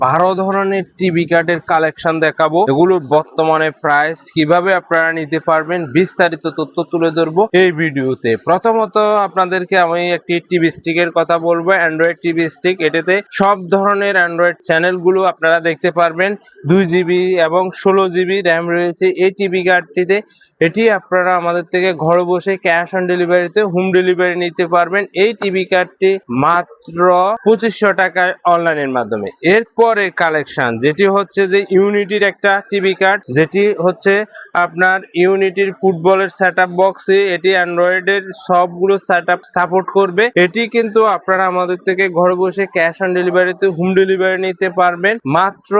12 ধরনের টিভি কার্ডের কালেকশন দেখাবো, এগুলোর বর্তমানে প্রাইস, কিভাবে আপনারা নিতে পারবেন, বিস্তারিত তথ্য তুলে ধরবো এই ভিডিওতে। প্রথমত আপনাদেরকে আমি একটি টিভি স্টিকের কথা বলবো, অ্যান্ড্রয়েড টিভি স্টিক। এটাতে সব ধরনের অ্যান্ড্রয়েড চ্যানেলগুলো আপনারা দেখতে পারবেন। 2 জিবি এবং 16 জিবি র্যাম রয়েছে এই টিভি কার্ডটিতে। এটি আপনারা আমাদের থেকে ঘরে বসে ক্যাশ অন ডেলিভারিতে হোম ডেলিভারি নিতে পারবেন। এই টিভি কার্ডটি মাত্র 2500 টাকায় অনলাইনের মাধ্যমে। এরপরে কালেকশন যেটি হচ্ছে যে ইউনিটির একটা টিভি কার্ড, যেটি হচ্ছে আপনার ইউনিটির ফুটবলের সেটআপ বক্সে এটি অ্যান্ড্রয়েডের সবগুলো সেটআপ সাপোর্ট করবে। এটি কিন্তু আপনারা আমাদের থেকে ঘরে বসে ক্যাশ অন ডেলিভারিতে হোম ডেলিভারি নিতে পারবেন মাত্র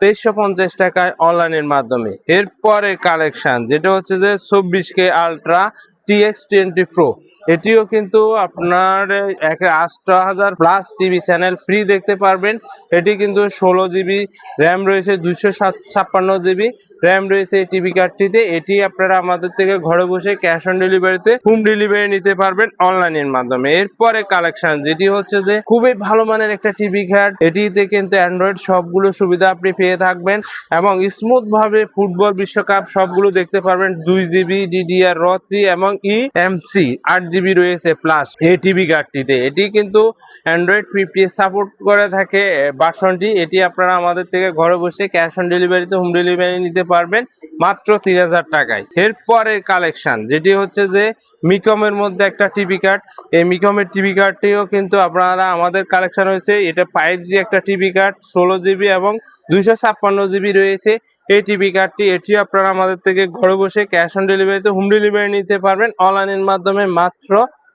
2350 টাকায় অনলাইনের মাধ্যমে। এরপরে কালেকশন যেটা হচ্ছে যে 24K আলট্রা TX20 Pro, এটিও কিন্তু আপনার 8000 প্লাস টিভি চ্যানেল ফ্রি দেখতে পারবেন। এটি কিন্তু 16 জিবি র্যাম রয়েছে, 256 জিবি র্যাম রয়েছে এই টিভি কার্ডটিতে। এটি আপনারা আমাদের থেকে ঘরে বসে ক্যাশ অন ডেলিভারিতে হোম ডেলিভারি নিতে পারবেন অনলাইনের মাধ্যমে। এরপরে কালেকশন যেটি হচ্ছে যে খুবই ভালো মানের একটা টিভি কার্ড, এটিতে কিন্তু অ্যান্ড্রয়েড সবগুলো সুবিধা আপনি পেয়ে থাকবেন এবং স্মুথ ভাবে ফুটবল বিশ্বকাপ সবগুলো দেখতে পারবেন। 2 জিবি DDR3 এবং EMC 8 জিবি রয়েছে প্লাস এই টিভি কার্ডটিতে। এটি কিন্তু অ্যান্ড্রয়েড 50 সাপোর্ট করে থাকে ভার্সনটি। এটি আপনারা আমাদের থেকে ঘরে বসে ক্যাশ অন ডেলিভারিতে হোম ডেলিভারি নিতে পারবেন মাত্র 3000 টাকায়। এরপরে কালেকশন যেটি হচ্ছে যে মিকমের মধ্যে একটা টিভি কার্ড, এই মিকমের টিভি কার্ডটিও কিন্তু আপনারা আমাদের কালেকশন হয়েছে। এটা 5G একটা টিভি কার্ড, 16 জিবি এবং 256 জিবি রয়েছে এই টিভি কার্ডটি। এটি আপনারা আমাদের থেকে ঘরে বসে ক্যাশ অন ডেলিভারিতে হোম ডেলিভারি নিতে পারবেন অনলাইনের মাধ্যমে মাত্র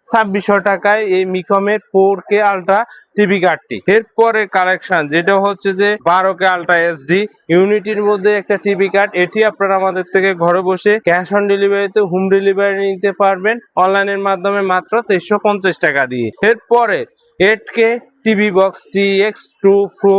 2600 টাকায় এই মিকমের 4K আলট্রা টিভি কার্ডটি। এরপরে কালেকশন যেটা হচ্ছে যে 12K আলট্রা HD ইউনিটির মধ্যে একটা টিভি কার্ড, এটি আপনারা আমাদের থেকে ঘরে বসে ক্যাশ অন ডেলিভারিতে হোম ডেলিভারি নিতে পারবেন অনলাইনের মাধ্যমে মাত্র 2350 টাকা দিয়ে। এরপরে 8K TV box TX2 Pro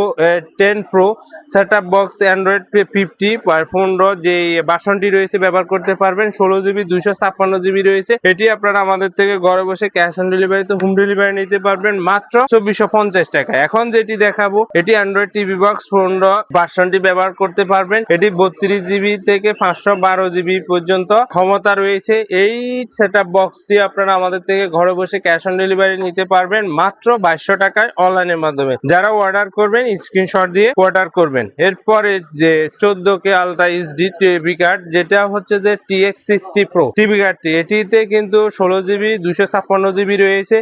10 Pro setup box Android 50 যে ভার্সনটি রয়েছে ব্যবহার করতে পারবেন। 16 জিবি 256 জিবি রয়েছে। এটি আপনারা আমাদের থেকে ঘরে বসে ক্যাশ অন ডেলিভারিতে হোম ডেলিভারি নিতে পারবেন মাত্র 2450 টাকা। এখন যেটি দেখাবো এটি অ্যান্ড্রয়েড টিভি বক্স 15 ভার্সনটি ব্যবহার করতে পারবেন। এটি 32 জিবি থেকে 512 জিবি পর্যন্ত ক্ষমতা রয়েছে। এই সেটআপ বক্সটি আপনারা আমাদের থেকে ঘরে বসে ক্যাশ অন ডেলিভারি নিতে পারবেন মাত্র 2200 টাকায় অনলাইনের মাধ্যমে। যারা অর্ডার করবেন স্ক্রিনশট দিয়ে অর্ডার করবেন। এরপরে যে 14K ultra HD TV card, যেটা হচ্ছে যে TX60 Pro টিভি কার্ডটি, এটিতে কিন্তু 16 জিবি 256 জিবি রয়েছে।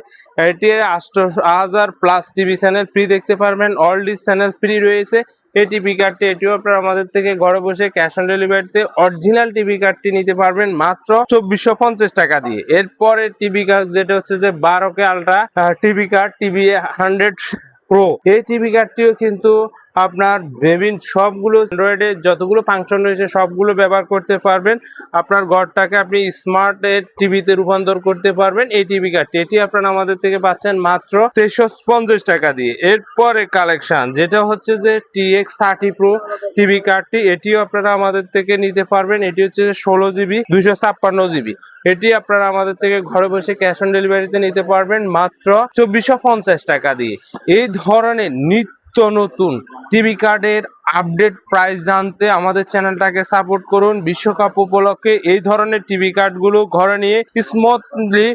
এটি 8000 প্লাস টিভি চ্যানেল ফ্রি দেখতে পারবেন, অল ডিশ চ্যানেল ফ্রি রয়েছে এই টিভি কার্ডটি। এটিও আপনারা আমাদের থেকে ঘরে বসে ক্যাশ অন ডেলিভারিতে অরিজিনাল টিভি কার্ডটি নিতে পারবেন মাত্র 2450 টাকা দিয়ে। এরপরে টিভি কার্ড যেটা হচ্ছে যে 12K ultra TV card TV100 Pro, এই টিভি কার্ডটিও কিন্তু আপনার বিভিন্ন সবগুলো অ্যান্ড্রয়েডের যতগুলো ফাংশন রয়েছে সবগুলো ব্যবহার করতে পারবেন। আপনার ঘরটাকে আপনি স্মার্ট টিভিতে রূপান্তর করতে পারবেন এই টিভি কার্ডটি। এটি আপনারা আমাদের থেকে পাচ্ছেন মাত্র 2350 টাকা দিয়ে। এরপরে কালেকশন যেটা হচ্ছে যে TX30 Pro টিভি কার্ডটি, এটিও আপনারা আমাদের থেকে নিতে পারবেন। এটি হচ্ছে 16 জিবি 256 জিবি। এটি আপনারা আমাদের থেকে ঘরে বসে ক্যাশ অন ডেলিভারিতে নিতে পারবেন মাত্র 2450 টাকা দিয়ে। এই ধরনের নিত্য নতুন টিভি কার্ডের আপডেট প্রাইস জানতে আমাদের চ্যানেলটাকে সাপোর্ট করুন। বিশ্বকাপ উপলক্ষে এই ধরনের টিভি কার্ডগুলো ঘরে নিয়ে স্মুথলি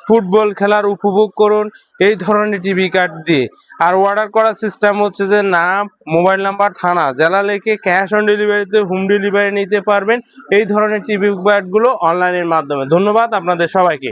ফুটবল খেলার উপভোগ করুন এই ধরনের টিভি কার্ড দিয়ে। আর অর্ডার করার সিস্টেম হচ্ছে যে নাম, মোবাইল নাম্বার, থানা, জেলা লিখে ক্যাশ অন ডেলিভারিতে হোম ডেলিভারি নিতে পারবেন এই ধরনের টিভি কার্ডগুলো অনলাইনের মাধ্যমে। ধন্যবাদ আপনাদের সবাইকে।